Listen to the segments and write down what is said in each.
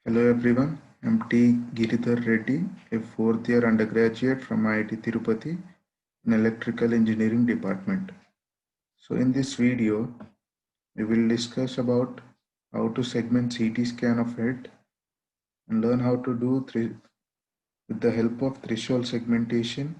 Hello everyone, I'm T. Giridhar Reddy, a fourth year undergraduate from IIT Tirupati in Electrical Engineering Department. So in this video, we will discuss about how to segment CT scan of head and learn how to do with the help of threshold segmentation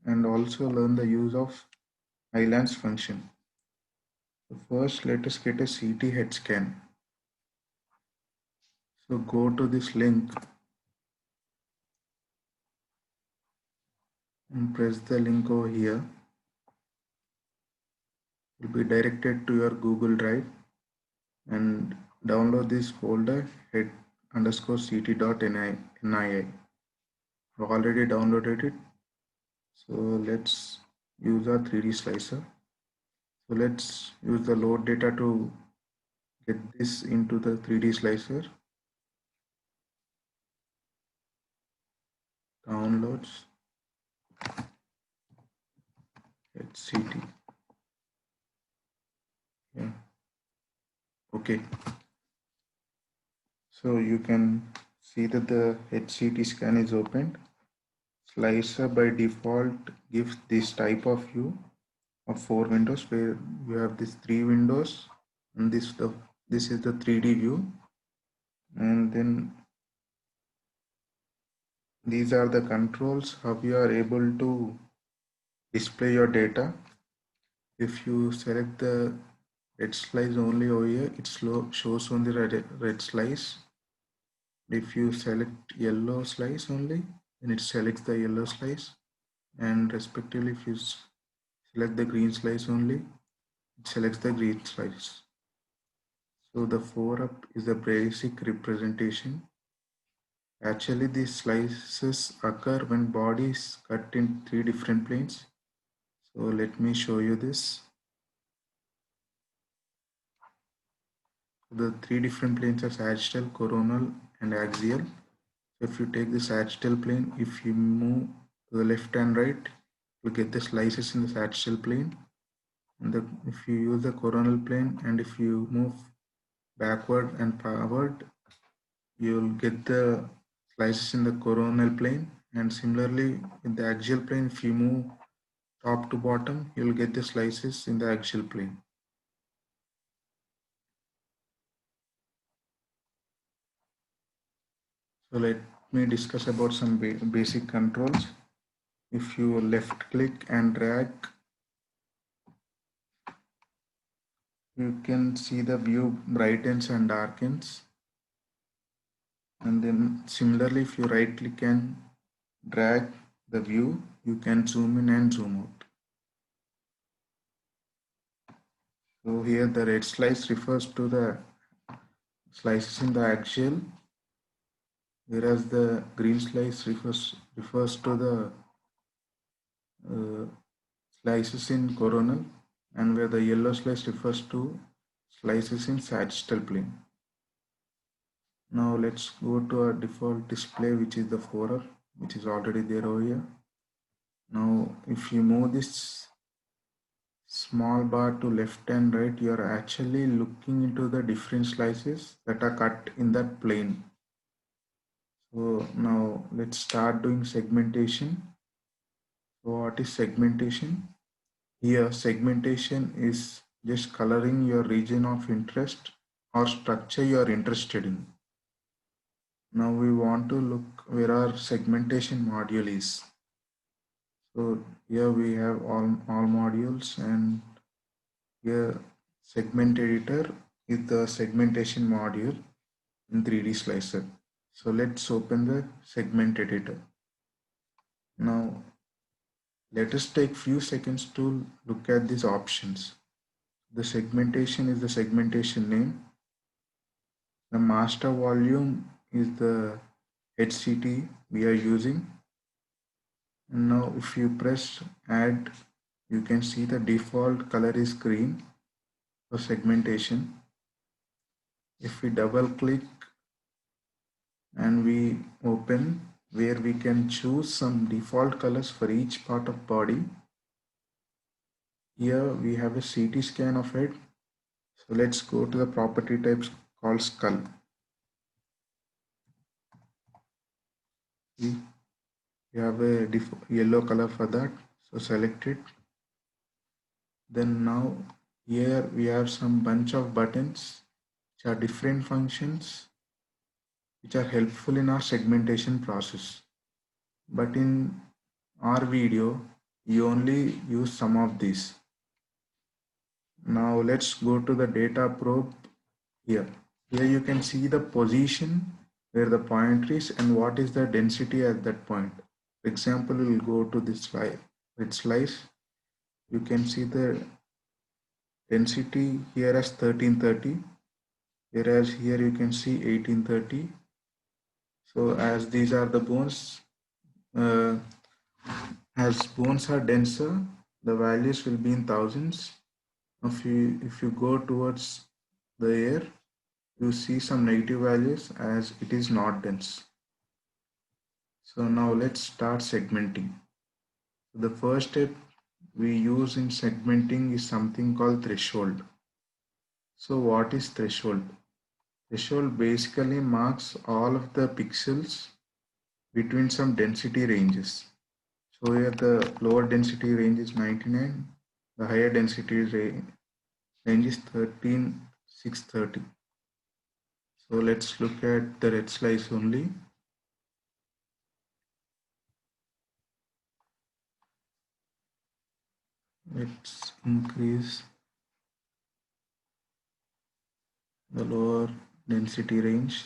and also learn the use of Hylands function. So first, let us get a CT head scan. So go to this link and press the link over here. It will be directed to your Google Drive and download this folder head_ct.nii. I've already downloaded it. So let's use our 3D slicer. So let's use the load data to get this into the 3D slicer. Downloads HCT. Yeah. Okay. So you can see that the HCT scan is opened. Slicer by default gives this type of view of 4 windows where you have these 3 windows and this is the 3D view, and then these are the controls how you are able to display your data. If you select the red slice only over here, it shows on the red slice. If you select yellow slice only, then it selects the yellow slice, and respectively if you select the green slice only, it selects the green slice. So the 4-up is the basic representation. Actually, these slices occur when body is cut in 3 different planes. So let me show you this. The 3 different planes are sagittal, coronal, and axial. So if you take the sagittal plane, if you move to the left and right, you get the slices in the sagittal plane. And if you use the coronal plane and if you move backward and forward, you'll get the slices in the coronal plane. And similarly, in the axial plane, if you move top to bottom, you'll get the slices in the axial plane. So let me discuss about some basic controls. If you left click and drag, you can see the view brightens and darkens. And then similarly, if you right click and drag the view, you can zoom in and zoom out. So here the red slice refers to the slices in the axial, whereas the green slice refers to the slices in coronal, and where the yellow slice refers to slices in sagittal plane. Now let's go to our default display, which is the 4R, which is already there over here. Now if you move this small bar to left and right, you are actually looking into the different slices that are cut in that plane. So now let's start doing segmentation. So what is segmentation? Here segmentation is just coloring your region of interest or structure you are interested in. Now we want to look where our segmentation module is. So here we have all modules, and here segment editor is the segmentation module in 3D slicer. So let's open the segment editor. Now let us take few seconds to look at these options. The segmentation is the segmentation name. The master volume is the HCT we are using. And now if you press add, you can see the default color is green for segmentation. If we double click and we open where we can choose some default colors for each part of body, here we have a CT scan of it. So let's go to the property types called skull. See, you have a yellow color for that, so select it. Then now here we have some bunch of buttons which are different functions which are helpful in our segmentation process. But in our video, we only use some of these. Now let's go to the data probe here. Here you can see the position where the pointer is and what is the density at that point. For example, we'll go to this slide, red slice. You can see the density here as 1330, whereas here you can see 1830. So as these are the bones, as bones are denser, the values will be in thousands. If you go towards the air, you see some negative values as it is not dense. So now let's start segmenting. The first step we use in segmenting is something called threshold. So what is threshold? Threshold basically marks all of the pixels between some density ranges. So here the lower density range is 99, the higher density range is 13630. So let's look at the red slice only. Let's increase the lower density range.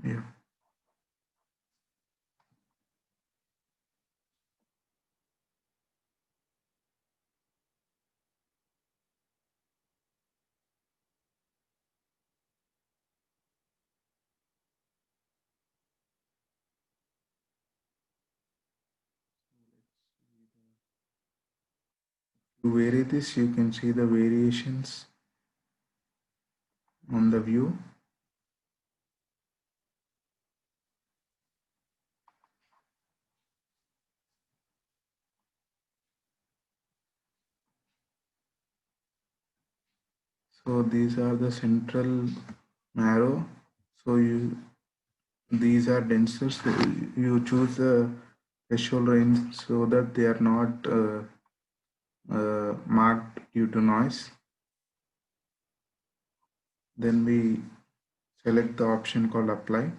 Yeah. To vary this, you can see the variations on the view. So these are the central marrow. So these are denser. So you choose the threshold range so that they are not marked due to noise. Then we select the option called apply.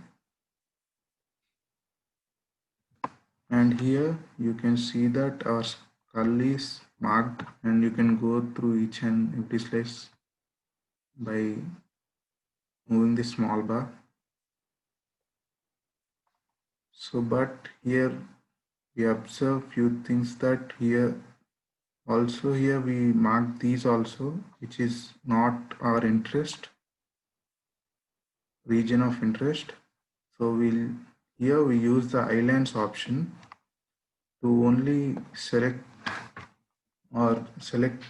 And here you can see that our skull is marked and you can go through each and every slice by moving the small bar. So but here we observe few things that here also here we mark these also which is not our interest region of interest. So here we use the islands option to only select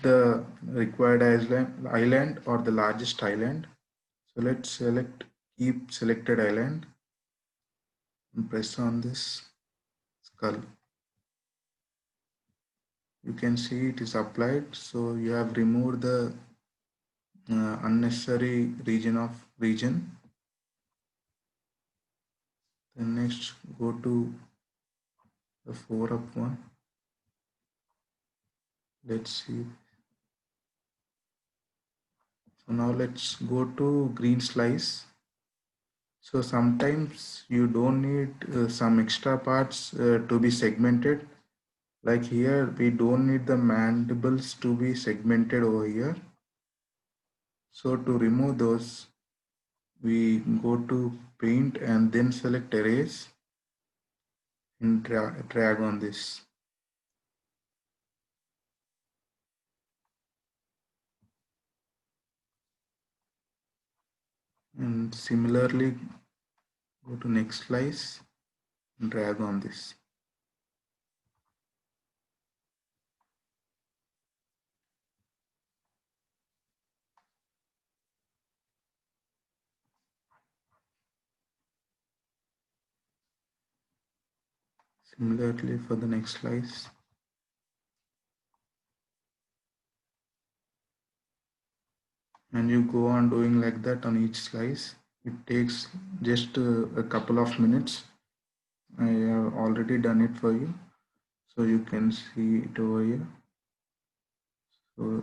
the required island or the largest island. So let's keep selected island and press on this skull. You can see it is applied. So you have removed the unnecessary region. Then next go to the 4-up one. Let's see. So now let's go to green slice. So sometimes you don't need some extra parts to be segmented. Like here, we don't need the mandibles to be segmented over here. So to remove those, we go to paint and then select erase and drag on this. And similarly, go to next slice and drag on this. Similarly for the next slice. And you go on doing like that on each slice. It takes just a couple of minutes. I have already done it for you, so you can see it over here. So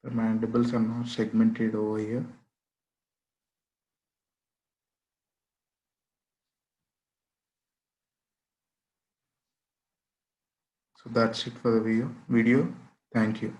the mandibles are not segmented over here. So that's it for the video. Thank you.